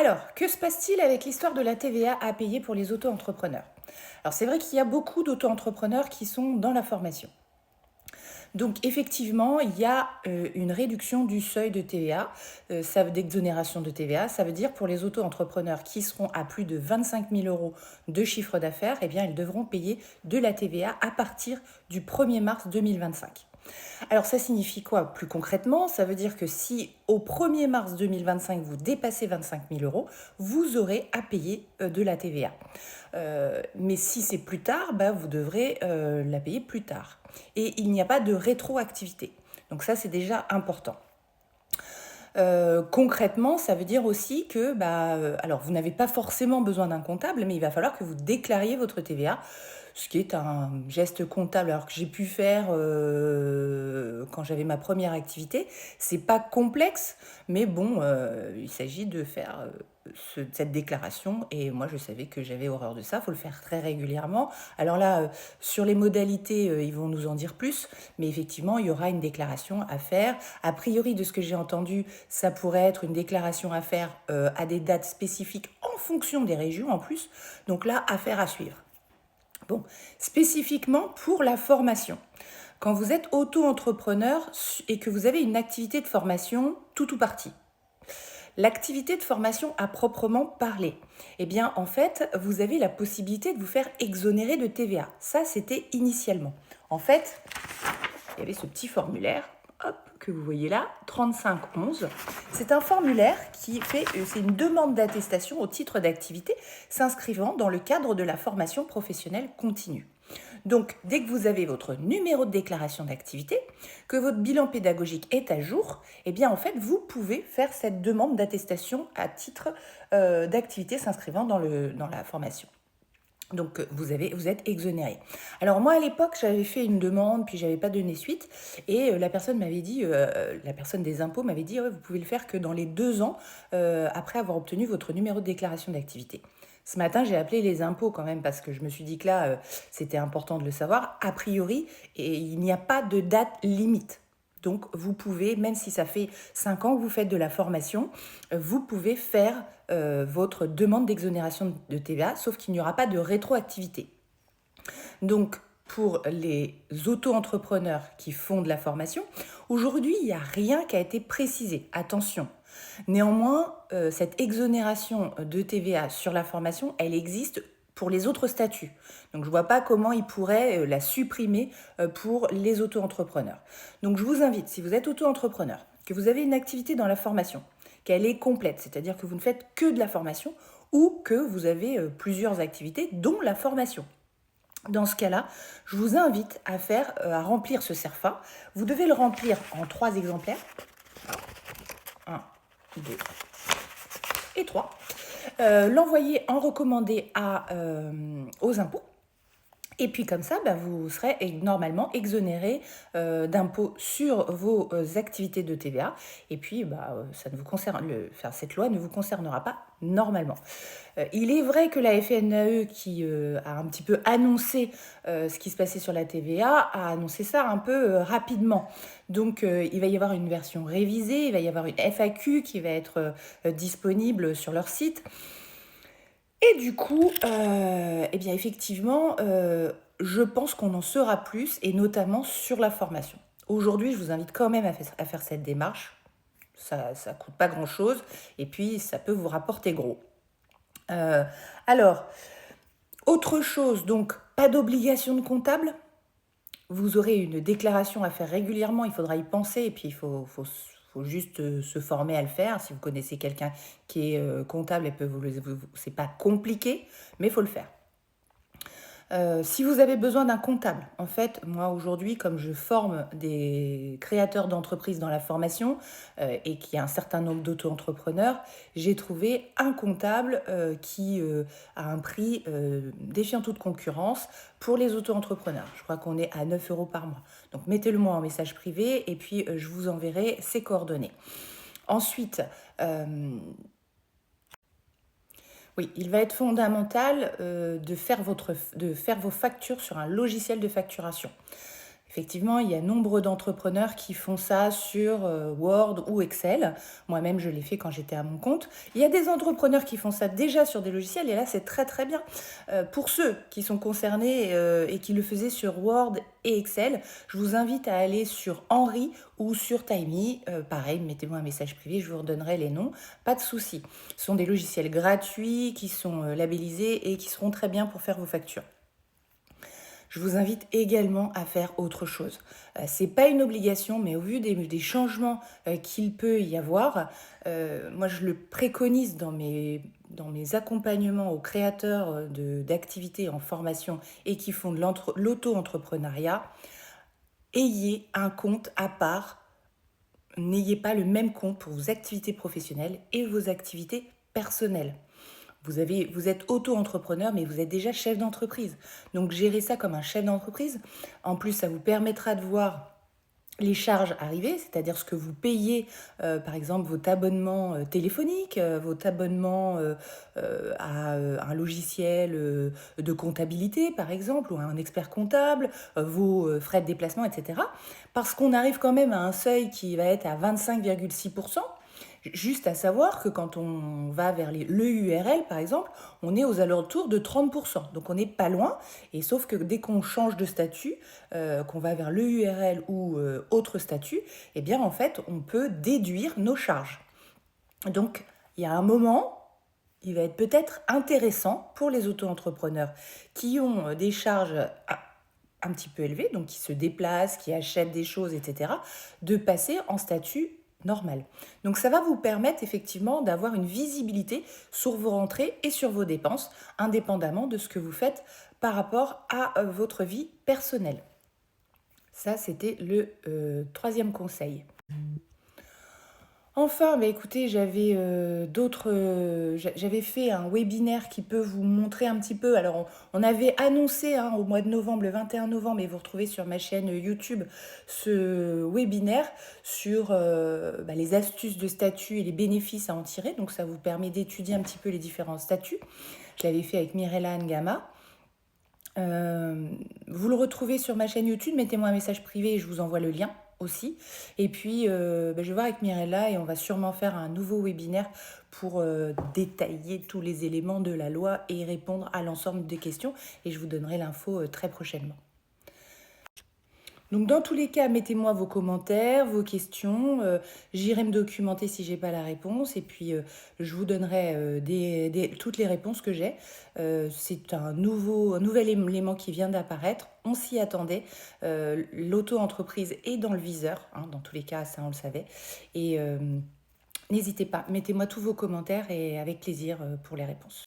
Alors, que se passe-t-il avec l'histoire de la TVA à payer pour les auto-entrepreneurs? Alors, c'est vrai qu'il y a beaucoup d'auto-entrepreneurs qui sont dans la formation. Donc, effectivement, il y a une réduction du seuil de TVA, d'exonération de TVA. Ça veut dire pour les auto-entrepreneurs qui seront à plus de 25 000 euros de chiffre d'affaires, eh bien, ils devront payer de la TVA à partir du 1er mars 2025. Alors ça signifie quoi plus concrètement? Ça veut dire que si au 1er mars 2025 vous dépassez 25 000 euros, vous aurez à payer de la TVA. Mais si c'est plus tard, bah, vous devrez la payer plus tard. Et il n'y a pas de rétroactivité. Donc ça c'est déjà important. Concrètement, ça veut dire aussi que, alors vous n'avez pas forcément besoin d'un comptable, mais il va falloir que vous déclariez votre TVA, ce qui est un geste comptable alors que j'ai pu faire quand j'avais ma première activité. C'est pas complexe, mais bon, il s'agit de faire cette déclaration et moi je savais que j'avais horreur de ça. Il faut le faire très régulièrement. Alors là, sur les modalités, ils vont nous en dire plus, mais effectivement, il y aura une déclaration à faire. A priori, de ce que j'ai entendu, ça pourrait être une déclaration à faire à des dates spécifiques en fonction des régions en plus. Donc là, affaire à suivre. Bon, spécifiquement pour la formation. Quand vous êtes auto-entrepreneur et que vous avez une activité de formation, tout ou partie. L'activité de formation à proprement parler, eh bien en fait, vous avez la possibilité de vous faire exonérer de TVA. Ça, c'était initialement. En fait, il y avait ce petit formulaire, hop, que vous voyez là, 3511. C'est un formulaire qui fait, c'est une demande d'attestation au titre d'activité s'inscrivant dans le cadre de la formation professionnelle continue. Donc, dès que vous avez votre numéro de déclaration d'activité, que votre bilan pédagogique est à jour, eh bien, en fait, vous pouvez faire cette demande d'attestation à titre d'activité s'inscrivant dans la formation. Donc, vous êtes exonéré. Alors, moi, à l'époque, j'avais fait une demande, puis j'avais pas donné suite. Et la personne m'avait dit, la personne des impôts m'avait dit, ouais, vous pouvez le faire que dans les 2 ans après avoir obtenu votre numéro de déclaration d'activité. Ce matin, j'ai appelé les impôts quand même parce que je me suis dit que là, c'était important de le savoir. A priori, et il n'y a pas de date limite. Donc, vous pouvez, même si ça fait 5 ans que vous faites de la formation, vous pouvez faire votre demande d'exonération de TVA, sauf qu'il n'y aura pas de rétroactivité. Donc, pour les auto-entrepreneurs qui font de la formation, aujourd'hui, il n'y a rien qui a été précisé. Attention. Néanmoins, cette exonération de TVA sur la formation, elle existe pour les autres statuts. Donc, je ne vois pas comment ils pourraient la supprimer pour les auto-entrepreneurs. Donc, je vous invite, si vous êtes auto-entrepreneur, que vous avez une activité dans la formation, qu'elle est complète, c'est-à-dire que vous ne faites que de la formation ou que vous avez plusieurs activités, dont la formation. Dans ce cas-là, je vous invite à remplir ce CERFA. Vous devez le remplir en 3 exemplaires. 1, 2 et 3. L'envoyer en recommandé aux impôts. Et puis comme ça, vous serez normalement exonéré d'impôts sur vos activités de TVA. Et puis, ça ne vous concerne, cette loi ne vous concernera pas normalement. Il est vrai que la FNAE, qui a un petit peu annoncé ce qui se passait sur la TVA, a annoncé ça un peu rapidement. Donc, il va y avoir une version révisée, il va y avoir une FAQ qui va être disponible sur leur site. Et du coup, eh bien effectivement, je pense qu'on en saura plus, et notamment sur la formation. Aujourd'hui, je vous invite quand même à faire cette démarche. Ça ne coûte pas grand-chose, et puis ça peut vous rapporter gros. Alors, autre chose, donc pas d'obligation de comptable. Vous aurez une déclaration à faire régulièrement, il faudra y penser, et puis il faut juste se former à le faire. Si vous connaissez quelqu'un qui est comptable, c'est pas compliqué, mais il faut le faire. Si vous avez besoin d'un comptable, en fait, moi aujourd'hui, comme je forme des créateurs d'entreprises dans la formation et qu'il y a un certain nombre d'auto-entrepreneurs, j'ai trouvé un comptable qui a un prix défiant toute concurrence pour les auto-entrepreneurs. Je crois qu'on est à 9 euros par mois. Donc mettez-le moi en message privé et puis je vous enverrai ses coordonnées. Ensuite, oui, il va être fondamental de faire vos factures sur un logiciel de facturation. Effectivement, il y a nombre d'entrepreneurs qui font ça sur Word ou Excel. Moi-même, je l'ai fait quand j'étais à mon compte. Il y a des entrepreneurs qui font ça déjà sur des logiciels et là, c'est très très bien. Pour ceux qui sont concernés et qui le faisaient sur Word et Excel, je vous invite à aller sur Henri ou sur Timey. Pareil, mettez-moi un message privé, je vous redonnerai les noms. Pas de souci. Ce sont des logiciels gratuits qui sont labellisés et qui seront très bien pour faire vos factures. Je vous invite également à faire autre chose. C'est pas une obligation, mais au vu des changements qu'il peut y avoir, moi je le préconise dans mes accompagnements aux créateurs d'activités en formation et qui font de l'auto-entrepreneuriat. Ayez un compte à part, n'ayez pas le même compte pour vos activités professionnelles et vos activités personnelles. Vous êtes auto-entrepreneur, mais vous êtes déjà chef d'entreprise. Donc, gérez ça comme un chef d'entreprise. En plus, ça vous permettra de voir les charges arriver, c'est-à-dire ce que vous payez, par exemple, votre abonnement téléphonique, votre abonnement à un logiciel de comptabilité, par exemple, ou à un expert comptable, vos frais de déplacement, etc. Parce qu'on arrive quand même à un seuil qui va être à 25,6%. Juste à savoir que quand on va vers l'EURL, par exemple, on est aux alentours de 30%. Donc on n'est pas loin. Et sauf que dès qu'on change de statut, qu'on va vers l'EURL ou autre statut, eh bien en fait, on peut déduire nos charges. Donc il y a un moment, il va être peut-être intéressant pour les auto-entrepreneurs qui ont des charges un petit peu élevées, donc qui se déplacent, qui achètent des choses, etc., de passer en statut normal. Donc ça va vous permettre effectivement d'avoir une visibilité sur vos rentrées et sur vos dépenses, indépendamment de ce que vous faites par rapport à votre vie personnelle. Ça, c'était le troisième conseil. Enfin, bah écoutez, j'avais fait un webinaire qui peut vous montrer un petit peu. Alors, on avait annoncé au mois de novembre, le 21 novembre, et vous retrouvez sur ma chaîne YouTube ce webinaire sur les astuces de statut et les bénéfices à en tirer. Donc, ça vous permet d'étudier un petit peu les différents statuts. Je l'avais fait avec Mirella Ngama. Vous le retrouvez sur ma chaîne YouTube, mettez-moi un message privé et je vous envoie le lien aussi. Et puis, je vais voir avec Mirella et on va sûrement faire un nouveau webinaire pour détailler tous les éléments de la loi et répondre à l'ensemble des questions. Et je vous donnerai l'info très prochainement. Donc dans tous les cas, mettez-moi vos commentaires, vos questions. J'irai me documenter si j'ai pas la réponse. Et puis je vous donnerai toutes les réponses que j'ai. C'est un nouvel élément qui vient d'apparaître. On s'y attendait. L'auto-entreprise est dans le viseur. Dans tous les cas, ça on le savait. Et n'hésitez pas, mettez-moi tous vos commentaires et avec plaisir pour les réponses.